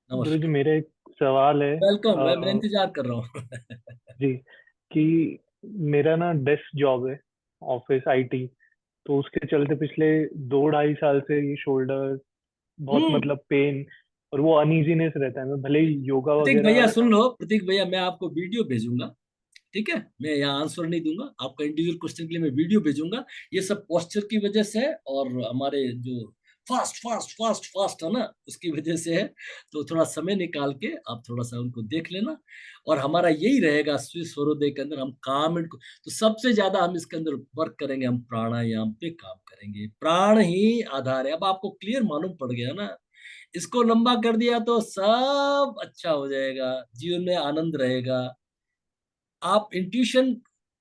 गुरु जी, नमस्कार। मेरा एक सवाल है। वेलकम, मैं इंतजार कर रहा हूँ। जी, कि मेरा ना डेस्क जॉब है, ऑफिस आईटी। तो उसके चलते पिछले 2 ढाई साल से ये शोल्डर बहुत हम्म। मतलब पेन, और वो अनइजीनेस रहता है। मैं भले ही योगा प्रतीक भैया वगैरह। सुन लो, प्रतीक भैया मैं आपको वीडियो भेजूंगा। ठीक है, मैं यहाँ आंसर नहीं दूंगा आपका इंडिविजुअल क्वेश्चन के लिए, मैं वीडियो भेजूंगा। ये सब पोस्चर की वजह से है और हमारे जो फास्ट फास्ट फास्ट फास्ट है ना, उसकी वजह से है। तो थोड़ा समय निकाल के आप थोड़ा सा उनको देख लेना। और हमारा यही रहेगा स्विस स्वरोदय के अंदर, हम काम एंड तो सबसे ज्यादा हम इसके अंदर वर्क करेंगे, हम प्राणायाम पे काम करेंगे। प्राण ही आधार है। अब आपको क्लियर मालूम पड़ गया ना, इसको लंबा कर दिया तो सब अच्छा हो जाएगा, जीवन में आनंद रहेगा। आप इंट्यूशन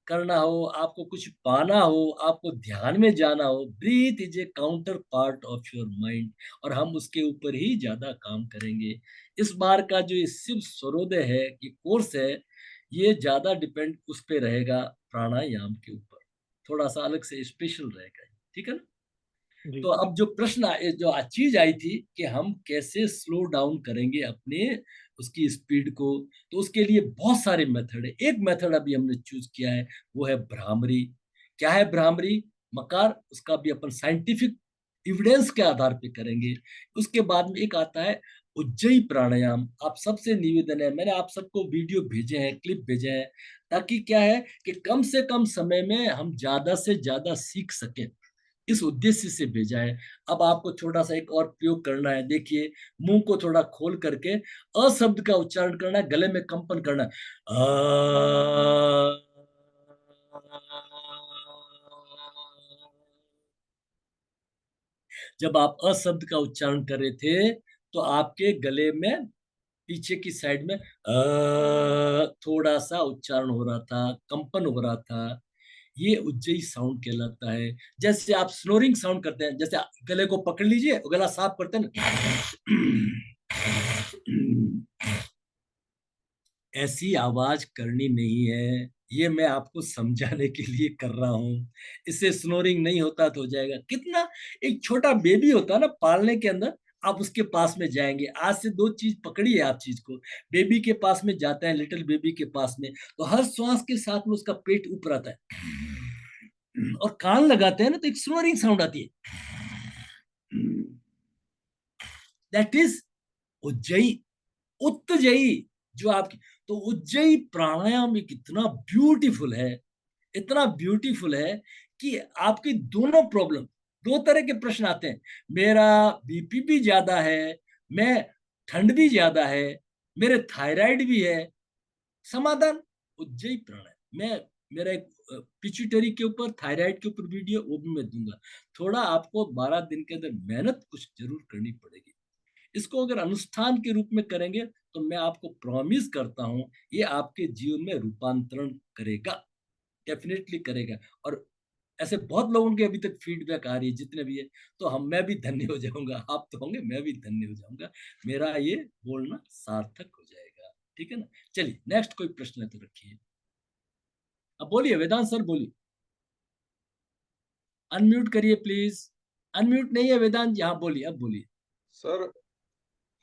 करना हो, आपको कुछ पाना हो, आपको ध्यान में जाना हो, breath is a counter part of your mind. और हम उसके ऊपर ही ज्यादा काम करेंगे। इस बार का जो ये शिव स्वरोदय है, ये कोर्स है, ये ज्यादा डिपेंड उस पे रहेगा, प्राणायाम के ऊपर। थोड़ा सा अलग से स्पेशल रहेगा। ठीक है ना? जी। तो अब जो प्रश्न जो चीज आई थी कि हम कैसे स्लो डाउन करेंगे अपने उसकी स्पीड को, तो उसके लिए बहुत सारे मेथड है। एक मेथड अभी हमने चूज किया है, वो है भ्रामरी। क्या है भ्रामरी? मकार, उसका भी अपन साइंटिफिक एविडेंस के आधार पे करेंगे। उसके बाद में एक आता है उज्जयी प्राणायाम। आप सबसे निवेदन है, मैंने आप सबको वीडियो भेजे हैं, क्लिप भेजे हैं, ताकि क्या है कि कम से कम समय में हम ज्यादा से ज्यादा सीख सकें, इस उद्देश्य से भेजा है। अब आपको छोटा सा एक और प्रयोग करना है। देखिए, मुंह को थोड़ा खोल करके अ शब्द का उच्चारण करना है, गले में कंपन करना है। जब आप अ शब्द का उच्चारण कर रहे थे, तो आपके गले में पीछे की साइड में थोड़ा सा उच्चारण हो रहा था, कंपन हो रहा था। ये उज्जयी साउंड कहलाता है। जैसे आप स्नोरिंग साउंड करते हैं, जैसे गले को पकड़ लीजिए, गला साफ करते हैं ना, ऐसी आवाज करनी नहीं है। ये मैं आपको समझाने के लिए कर रहा हूं। इससे स्नोरिंग नहीं होता तो हो जाएगा कितना। एक छोटा बेबी होता है ना पालने के अंदर, आप उसके पास में जाएंगे, आज से दो चीज पकड़ी है आप चीज को। बेबी के पास में जाते हैं, लिटिल बेबी के पास में, तो हर श्वास के साथ में उसका पेट ऊपर आता है, और कान लगाते हैं ना, तो एक स्नोरिंग साउंड आती है। दैट इज उज्जयी, उत्तजयी, जो आपकी। तो उज्जयी प्राणायाम एक इतना ब्यूटीफुल है, इतना ब्यूटीफुल है कि आपकी दोनों प्रॉब्लम, दो तरह के प्रश्न आते हैं। मेरा बीपी भी ज्यादा है, मैं ठंड भी ज्यादा है, मेरे थायराइड भी है। समाधान उज्जयी प्राणायाम। मैं मेरा एक पिट्यूटरी के ऊपर, थायराइड के ऊपर वीडियो, वो भी मैं दूंगा। थोड़ा आपको 12 दिन के अंदर मेहनत कुछ जरूर करनी पड़ेगी। इसको अगर अनुष्ठान के रूप में करेंगे, तो मैं आपको प्रॉमिस करता हूं, ये आपके जीवन में रूपांतरण करेगा, डेफिनेटली करेगा। और ऐसे बहुत लोगों की अभी तक फीडबैक आ रही है, जितने भी है। तो हम मैं भी धन्य हो जाऊंगा, आप तो होंगे, मैं भी धन्य हो जाऊंगा। मेरा ये बोलना सार्थक हो जाएगा। ठीक है ना? चलिए, नेक्स्ट कोई प्रश्न है तो रखिए। अब बोलिए वेदांत सर, बोलिए। अनम्यूट करिए प्लीज। अनम्यूट नहीं है वेदांत जी, हाँ बोलिए, अब बोलिए। सर,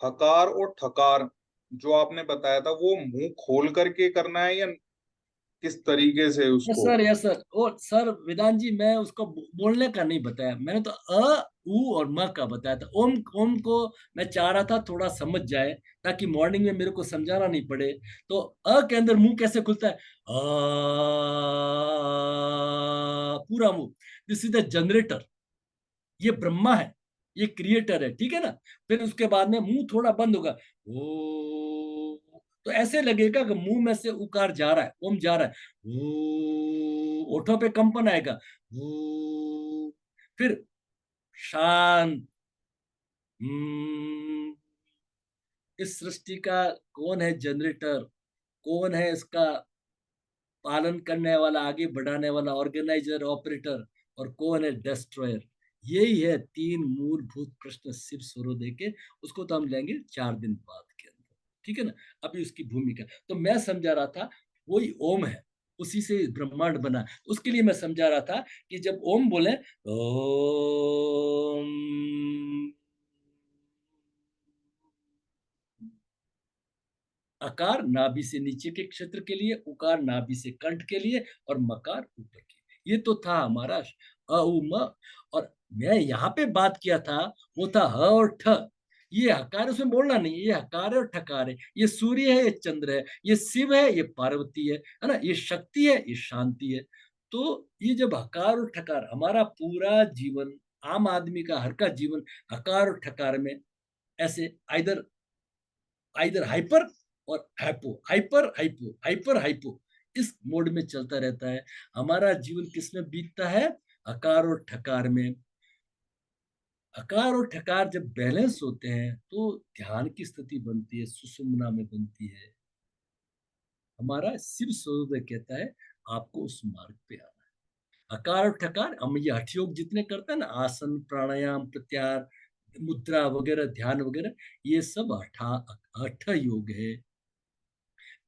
हकार और ठकार जो आपने बताया था वो मुंह खोल करके करना है या किस तरीके से यस उसको? Sir, yes sir. ओ सर वेदांत जी, मैं उसको बोलने का नहीं बताया, मैंने तो उ और म का बताया था। ओम, ओम को मैं चाह रहा था थोड़ा समझ जाए, ताकि मॉर्निंग में मेरे को समझाना नहीं पड़े। तो के अंदर मुंह कैसे खुलता है? पूरा मुंह। दिस इज द जनरेटर, ये ब्रह्मा है, ये क्रिएटर है। ठीक है ना? फिर उसके बाद में मुंह थोड़ा बंद होगा, ओ, तो ऐसे लगेगा कि मुंह में से उकार जा रहा है, ओम जा रहा है। ओ, ओठों पे कंपन आएगा। ओ, फिर शांत। हम्म, इस सृष्टि का कौन है जनरेटर, कौन है इसका पालन करने वाला, आगे बढ़ाने वाला, ऑर्गेनाइजर, ऑपरेटर, और कौन है डिस्ट्रॉयर? यही है तीन मूलभूत प्रश्न शिव स्वरोदय के। उसको तो हम लेंगे 4 दिन बाद के अंदर। ठीक है ना? अभी उसकी भूमिका तो मैं समझा रहा था, वही ओम है, उसी से ब्रह्मांड बना। उसके लिए मैं समझा रहा था कि जब ओम बोले, ओम, अकार नाभि से नीचे के क्षेत्र के लिए, उकार नाभि से कंठ के लिए, और मकार ऊपर के लिए। ये तो था हमारा अ उ म। और मैं यहाँ पे बात किया था वो था ह और ठ। ये हकार, उसमें बोलना नहीं, ये हकार है और ठकार है। ये सूर्य है, ये चंद्र है, ये शिव है, ये पार्वती है ना, ये शक्ति है, ये शांति है। तो ये जब हकार और ठकार, हमारा पूरा जीवन, आम आदमी का हर का जीवन हकार और ठकार में ऐसे आइदर आइदर हाइपर और hypo, hyper hypo, hyper hypo, इस मोड में चलता रहता है। हमारा जीवन किसमें बीतता है? हकार और ठकार में। हकार और ठकार जब बैलेंस होते हैं तो ध्यान की स्थिति बनती है, सुषुम्ना में बनती है। हमारा शिव स्वरूप कहता है आपको उस मार्ग पे आना है। हकार और ठकार, हम ये हठ योग जितने करते हैं ना, आसन, प्राणायाम, प्रत्याहार, मुद्रा वगैरह, ध्यान वगैरह, ये सब हठ योग है।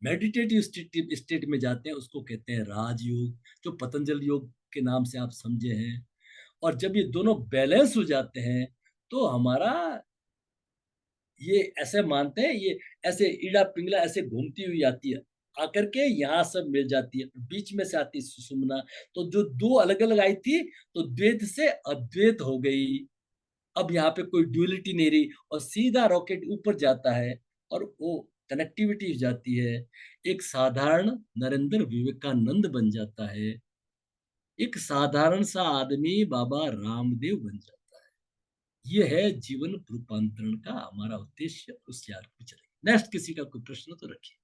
मेडिटेटिव स्टेट में जाते हैं, उसको कहते हैं राजयोग, जो पतंजलि योग के नाम से आप समझे हैं। और जब ये दोनों बैलेंस हो जाते हैं तो हमारा, ये ऐसे मानते हैं, ये ऐसे ईड़ा पिंगला ऐसे घूमती हुई आती है, आकर के यहाँ सब मिल जाती है, बीच में से आती है सुषुम्ना। तो जो दो अलग अलग आई थी, तो द्वैत से अद्वैत हो गई। अब यहाँ पे कोई ड्यूअलिटी नहीं रही, और सीधा रॉकेट ऊपर जाता है और वो कनेक्टिविटी हो जाती है। एक साधारण नरेंद्र विवेकानंद बन जाता है, एक साधारण सा आदमी बाबा रामदेव बन जाता है। ये है जीवन रूपांतरण का हमारा उद्देश्य। उस यार को चले। नेक्स्ट, किसी का कोई प्रश्न तो रखिए।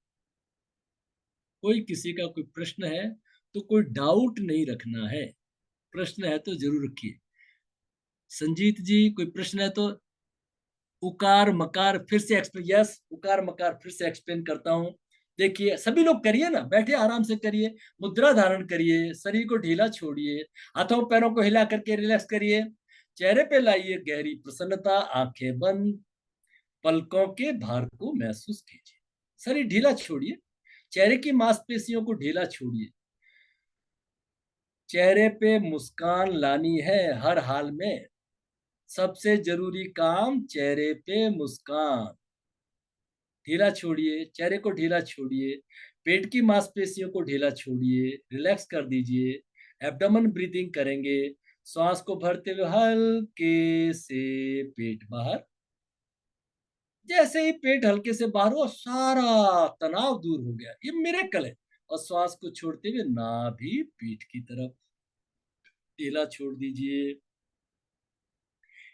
कोई किसी का कोई प्रश्न है तो कोई डाउट नहीं रखना है, प्रश्न है तो जरूर रखिए। संजीत जी, कोई प्रश्न है तो। उकार मकार फिर से एक्सप्लेन, यस, उकार मकार फिर से एक्सप्लेन करता हूं। देखिए सभी लोग करिए ना, बैठे आराम से करिए, मुद्रा धारण करिए, शरीर को ढीला छोड़िए, हाथों पैरों को हिला करके रिलैक्स करिए, चेहरे पे लाइए गहरी प्रसन्नता, आंखें बंद, पलकों के भार को महसूस कीजिए, शरीर ढीला छोड़िए, चेहरे की मांसपेशियों को ढीला छोड़िए, चेहरे पे मुस्कान लानी है हर हाल में। सबसे जरूरी काम चेहरे पे मुस्कान। ढीला छोड़िए, चेहरे को ढीला छोड़िए, पेट की मांसपेशियों को ढीला छोड़िए, रिलैक्स कर दीजिए। एब्डोमेन ब्रीदिंग करेंगे, श्वास को भरते हुए हल्के से पेट बाहर। जैसे ही पेट हल्के से बाहर हुआ, सारा तनाव दूर हो गया, ये मिरेकल है। और श्वास को छोड़ते हुए नाभि पीठ की तरफ ढीला छोड़ दीजिए।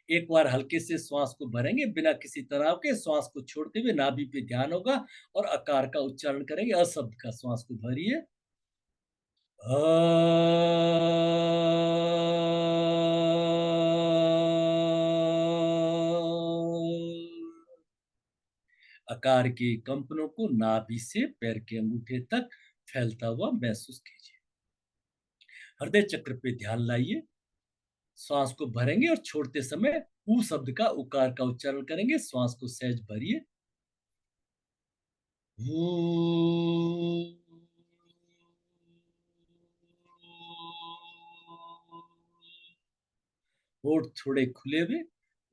एक बार हल्के से श्वास को भरेंगे बिना किसी तनाव के, श्वास को छोड़ते हुए नाभि पे ध्यान होगा और आकार का उच्चारण करेंगे, अशब्द का। श्वास को भरिए, आकार के कंपनों को नाभि से पैर के अंगूठे तक फैलता हुआ महसूस कीजिए। हृदय चक्र पे ध्यान लाइए, श्वास को भरेंगे और छोड़ते समय ऊ शब्द का, उकार का उच्चारण करेंगे। श्वास को सहज भरिए, होठ थोड़े खुले हुए,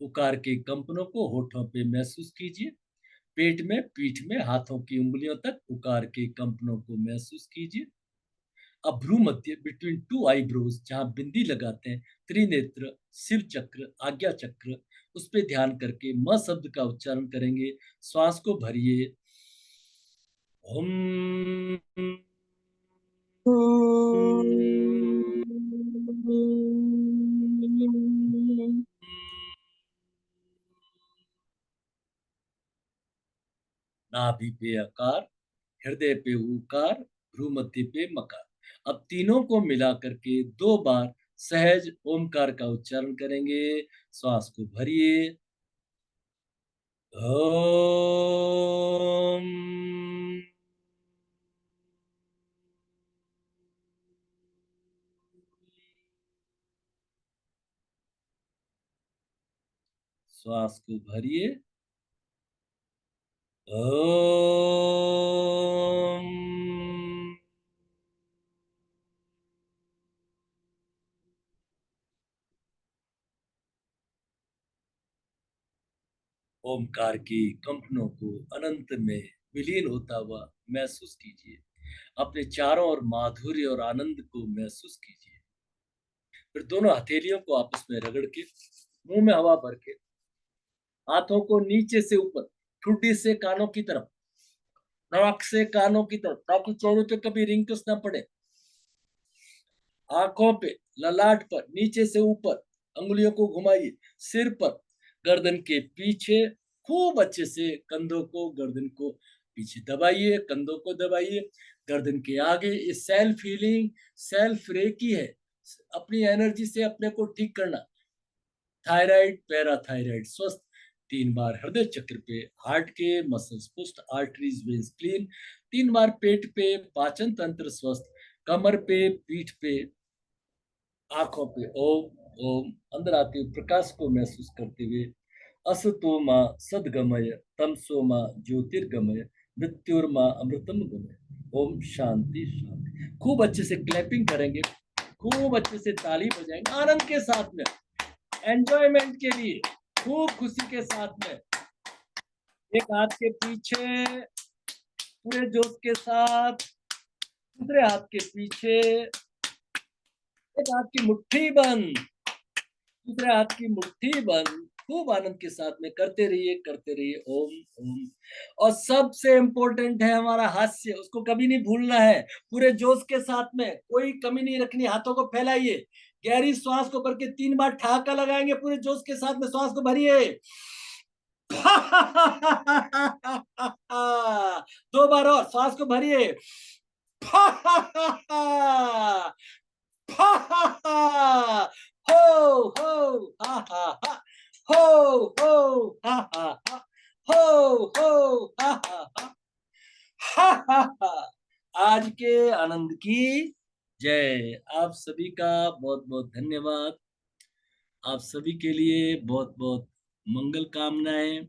उकार के कंपनों को होठों पे महसूस कीजिए। पेट में, पीठ में, हाथों की उंगलियों तक उकार के कंपनों को महसूस कीजिए। अब भ्रू मध्य, बिटवीन टू आईब्रोज, जहां बिंदी लगाते हैं, त्रिनेत्र, शिव चक्र, आज्ञा चक्र, उस पे ध्यान करके म शब्द का उच्चारण करेंगे। श्वास को भरिए, ओम। नाभि पे आकार, हृदय पे उकार, भ्रू मध्य पे मकार। अब तीनों को मिला करके 2 बार सहज ओमकार का उच्चारण करेंगे। श्वास को भरिए, ओम। श्वास को भरिए, ओम। ओमकार की कंपनों को अनंत में विलीन होता हुआ महसूस कीजिए। अपने चारों ओर माधुर्य और आनंद को महसूस कीजिए। फिर दोनों हथेलियों को आपस में रगड़ के मुंह में हवा भर के हाथों को नीचे से ऊपर, ठुड्डी से कानों की तरफ, नाक से कानों की तरफ, ताकि चेहरे पे कभी रिंकल्स ना पड़े। आंखों पे, ललाट पर, नीचे से ऊपर अंगुलियों को घुमाइए। सिर पर, गर्दन के पीछे खूब अच्छे से कंधों को, गर्दन को पीछे दबाइए, कंधों को दबाइए। गर्दन के आगे ये सेल्फ हीलिंग, सेल्फ रेकी है। अपनी एनर्जी से अपने को ठीक करना। थायराइड, पैराथायराइड स्वस्थ। 3 बार हृदय चक्र पे, हार्ट के मसल्स पुष्ट, आर्टरीज वेन्स क्लीन। 3 बार पेट पे, पाचन तंत्र स्वस्थ। कमर पे, पीठ पे, आंखों पे ओम ओम। अंदर आते हुए प्रकाश को महसूस करते हुए असतो माँ सदगमय, तमसो माँ ज्योतिर्गमय, मृत्युर्मा अमृतम गमय। ओम शांति शांति। खूब अच्छे से क्लैपिंग करेंगे, खूब अच्छे से ताली बजाएंगे आनंद के साथ में, एंजॉयमेंट के लिए, खूब खुशी के साथ में। एक हाथ के पीछे पूरे जोश के साथ, दूसरे हाथ के पीछे, एक हाथ की मुट्ठी बंद, दूसरे हाथ की मुट्ठी बंद। खूब आनंद के साथ में करते रहिए ओम ओम। और सबसे इंपॉर्टेंट है हमारा हास्य, उसको कभी नहीं भूलना है। पूरे जोश के साथ में, कोई कमी नहीं रखनी। हाथों को फैलाइए, गहरी श्वास को भर के 3 बार ठहाका लगाएंगे। पूरे जोश के साथ में श्वास को भरिए। 2 बार और श्वास को भरिए। हो हो हा हा हा, हो हो हा हा हा, हो हो हा हा हा, हा हा हा। आज के आनंद की जय। आप सभी का बहुत बहुत धन्यवाद। आप सभी के लिए बहुत बहुत मंगल कामनाएं।